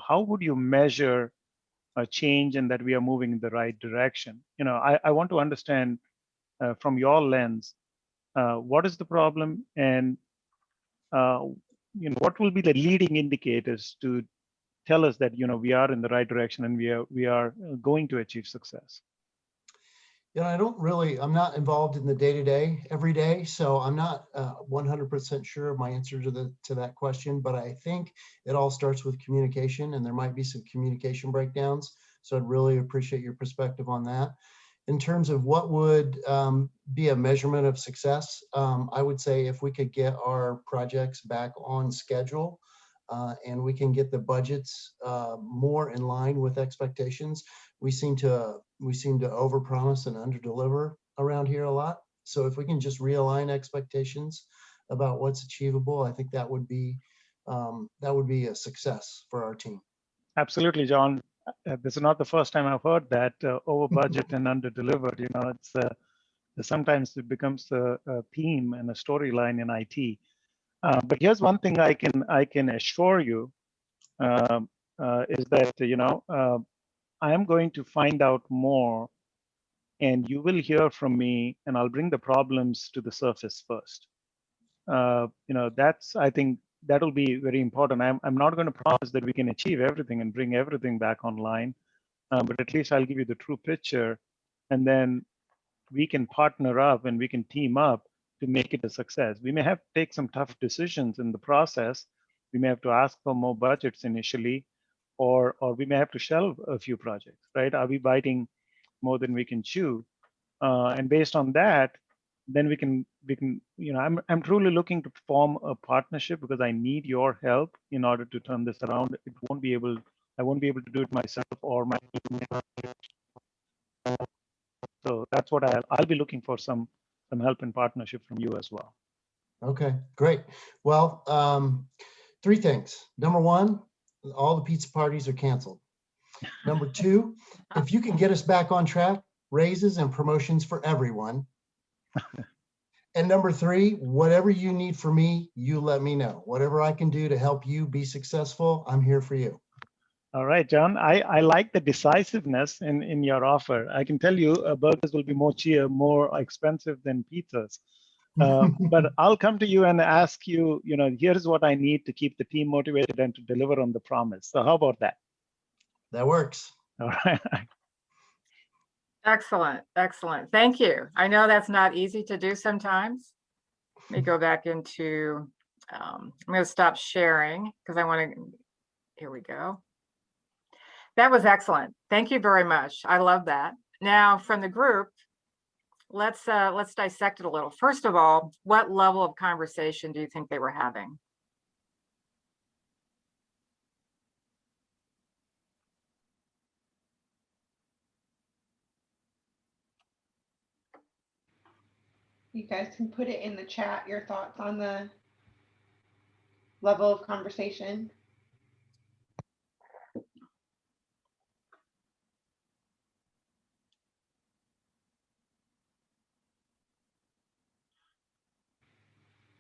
S4: how would you measure a change and that we are moving in the right direction? I want to understand from your lens, what is the problem, and what will be the leading indicators to tell us that we are in the right direction and we are going to achieve success?
S5: I'm not involved in the day-to-day every day, so I'm not 100% sure of my answer to that question, but I think it all starts with communication, and there might be some communication breakdowns. So I'd really appreciate your perspective on that. In terms of what would be a measurement of success, I would say if we could get our projects back on schedule, and we can get the budgets more in line with expectations. We seem to overpromise and underdeliver around here a lot. So if we can just realign expectations about what's achievable, I think that would be a success for our team.
S4: Absolutely, John. This is not the first time I've heard that over budget and under delivered. It's sometimes it becomes a theme and a storyline in IT. But here's one thing I can assure you is that I am going to find out more, and you will hear from me, and I'll bring the problems to the surface first. I think that'll be very important. I'm not going to promise that we can achieve everything and bring everything back online, but at least I'll give you the true picture, and then we can partner up and we can team up to make it a success. We may have to take some tough decisions in the process. We may have to ask for more budgets initially, or we may have to shelve a few projects, right? Are we biting more than we can chew? And based on that, then we can, I'm truly looking to form a partnership because I need your help in order to turn this around. I won't be able to do it myself or my team. So that's what I'll be looking for, some help and partnership from you as well.
S5: Okay, great. Well, 3 things. Number 1, all the pizza parties are canceled. Number 2, if you can get us back on track, raises and promotions for everyone. And number 3, whatever you need from me, you let me know. Whatever I can do to help you be successful, I'm here for you.
S4: All right, John. I like the decisiveness in your offer. I can tell you burgers will be more expensive than pizzas. But I'll come to you and ask you, here's what I need to keep the team motivated and to deliver on the promise. So how about that?
S5: That works.
S4: All right.
S3: Excellent, excellent. Thank you. I know that's not easy to do sometimes. Let me go back into, I'm going to stop sharing because I want to, here we go. That was excellent. Thank you very much. I love that. Now from the group, let's dissect it a little. First of all, what level of conversation do you think they were having?
S2: You guys can put it in the chat, your thoughts on the level of conversation.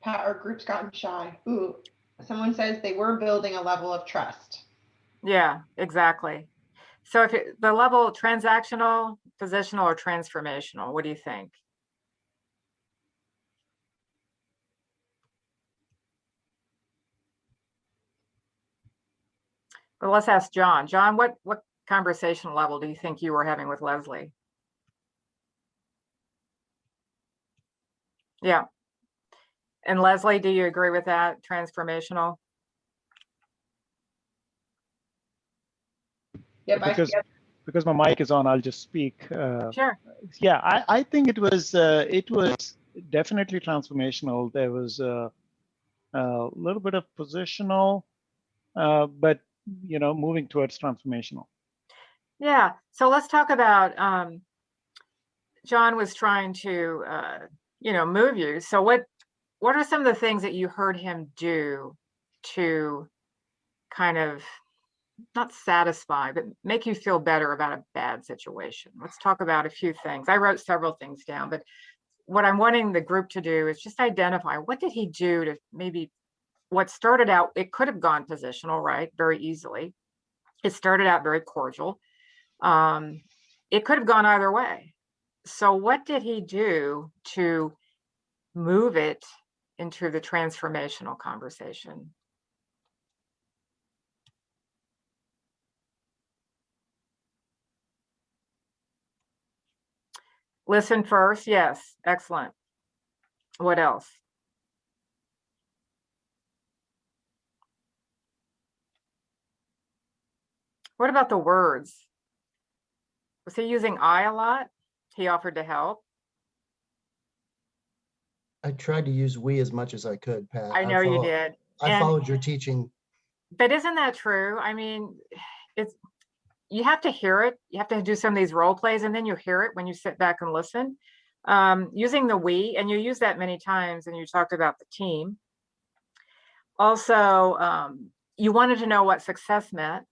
S2: Pat, our group's gotten shy. Ooh, someone says they were building a level of trust.
S3: Yeah, exactly. So if the level transactional, positional, or transformational, what do you think? Well, let's ask John. John, what conversation level do you think you were having with Leslie? Yeah. And Leslie, do you agree with that? Transformational?
S2: Yep,
S4: because my mic is on, I'll just speak.
S3: Sure.
S4: Yeah, I think it was definitely transformational. There was a little bit of positional, but moving towards transformational.
S3: Yeah. So let's talk about John was trying to move you. So what are some of the things that you heard him do to kind of not satisfy, but make you feel better about a bad situation? Let's talk about a few things. I wrote several things down, but what I'm wanting the group to do is just identify what did he do to maybe what started out, it could have gone positional, right? Very easily. It started out very cordial. It could have gone either way. So what did he do to move it into the transformational conversation? Listen first. Yes. Excellent. What else? What about the words? Was he using I a lot? He offered to help.
S5: I tried to use we as much as I could, Pat.
S3: I know you did.
S5: I
S3: And
S5: followed your teaching.
S3: but isn't that true? I mean, it's you have to hear it. You have to do some of these role plays, and then you hear it when you sit back and listen. Using the we, and you use that many times, and you talked about the team. Also, you wanted to know what success meant.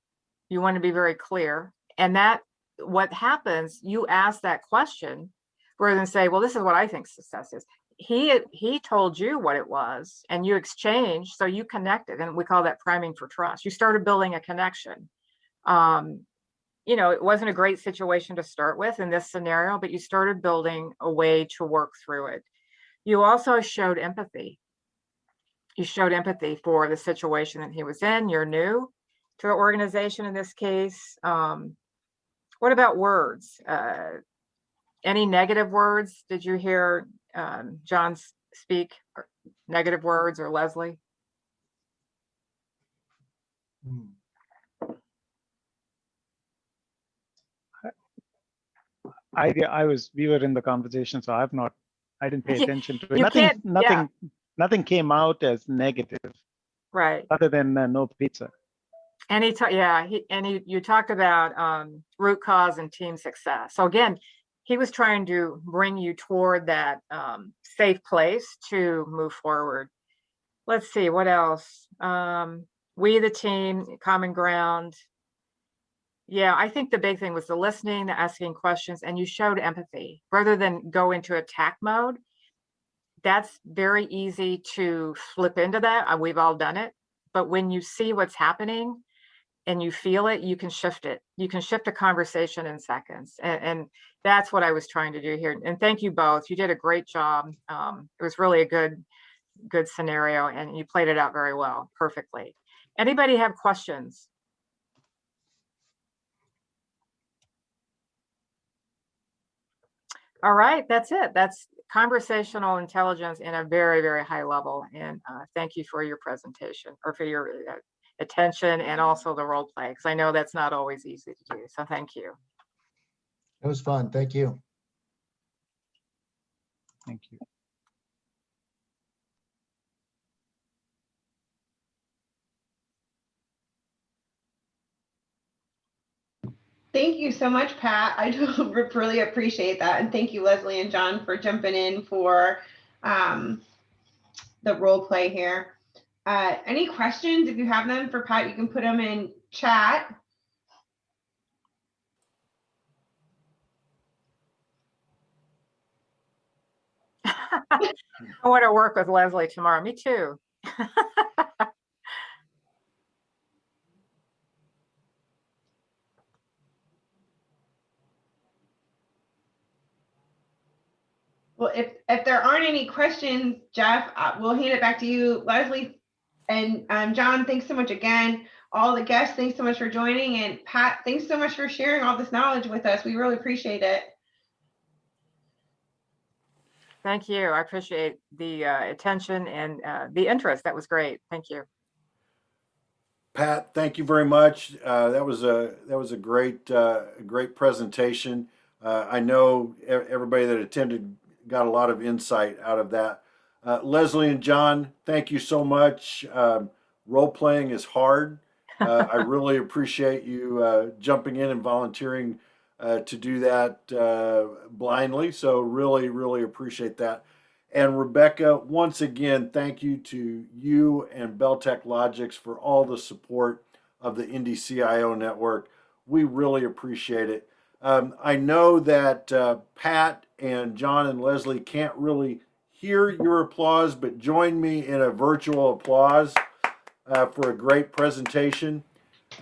S3: You want to be very clear. And that what happens, you ask that question rather than say, well, this is what I think success is. He told you what it was and you exchanged, so you connected, and we call that priming for trust. You started building a connection. It wasn't a great situation to start with in this scenario, but you started building a way to work through it. You also showed empathy. You showed empathy for the situation that he was in. You're new to the organization in this case. What about words? Any negative words? Did you hear John speak negative words, or Leslie?
S4: We were in the conversation, so I didn't pay attention to it.
S3: You can't, yeah.
S4: Nothing came out as negative,
S3: Right.
S4: other than no pizza.
S3: And you talked about root cause and team success. So again, he was trying to bring you toward that safe place to move forward. Let's see, what else? We, the team, common ground. Yeah, I think the big thing was the listening, the asking questions, and you showed empathy rather than go into attack mode. That's very easy to flip into that. We've all done it. But when you see what's happening and you feel it, you can shift it. You can shift a conversation in seconds. And that's what I was trying to do here. And thank you both. You did a great job. It was really a good scenario, and you played it out very well, perfectly. Anybody have questions? All right, that's it. That's conversational intelligence in a very, very high level. And thank you for your presentation, or for your attention, and also the role play, because I know that's not always easy to do. So thank you.
S5: It was fun. Thank you.
S4: Thank you.
S2: Thank you so much, Pat. I do really appreciate that. And thank you, Leslie and John, for jumping in for the role play here. Any questions? If you have them for Pat, you can put them in chat.
S3: I want to work with Leslie tomorrow. Me too.
S2: Well, if there aren't any questions, Jeff, we'll hand it back to you. Leslie and John, thanks so much again. All the guests, thanks so much for joining. And Pat, thanks so much for sharing all this knowledge with us. We really appreciate it.
S3: Thank you. I appreciate the attention and the interest. That was great. Thank you.
S1: Pat, thank you very much. That was a great presentation. I know everybody that attended got a lot of insight out of that. Leslie and John, thank you so much. Role playing is hard. I really appreciate you jumping in and volunteering to do that blindly. So really appreciate that. And Rebecca, once again, thank you to you and Beltec Logics for all the support of the Indy CIO network. We really appreciate it. I know that Pat and John and Leslie can't really hear your applause, but join me in a virtual applause for a great presentation.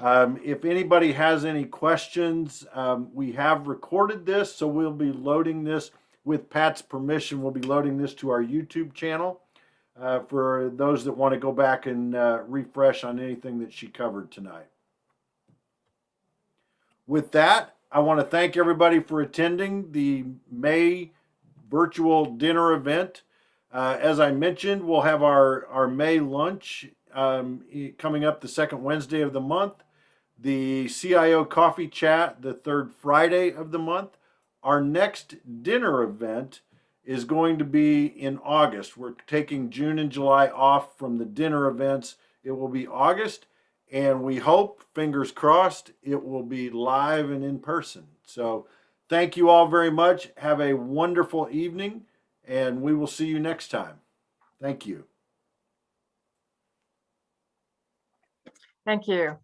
S1: If anybody has any questions, we have recorded this, so we'll be loading this. With Pat's permission, we'll be loading this to our YouTube channel for those that want to go back and refresh on anything that she covered tonight. With that, I want to thank everybody for attending the May virtual dinner event. As I mentioned, we'll have our May lunch coming up the second Wednesday of the month, the CIO coffee chat the third Friday of the month. Our next dinner event is going to be in August. We're taking June and July off from the dinner events. It will be August, and we hope, fingers crossed, it will be live and in person. So thank you all very much. Have a wonderful evening, and we will see you next time. Thank you.
S3: Thank you.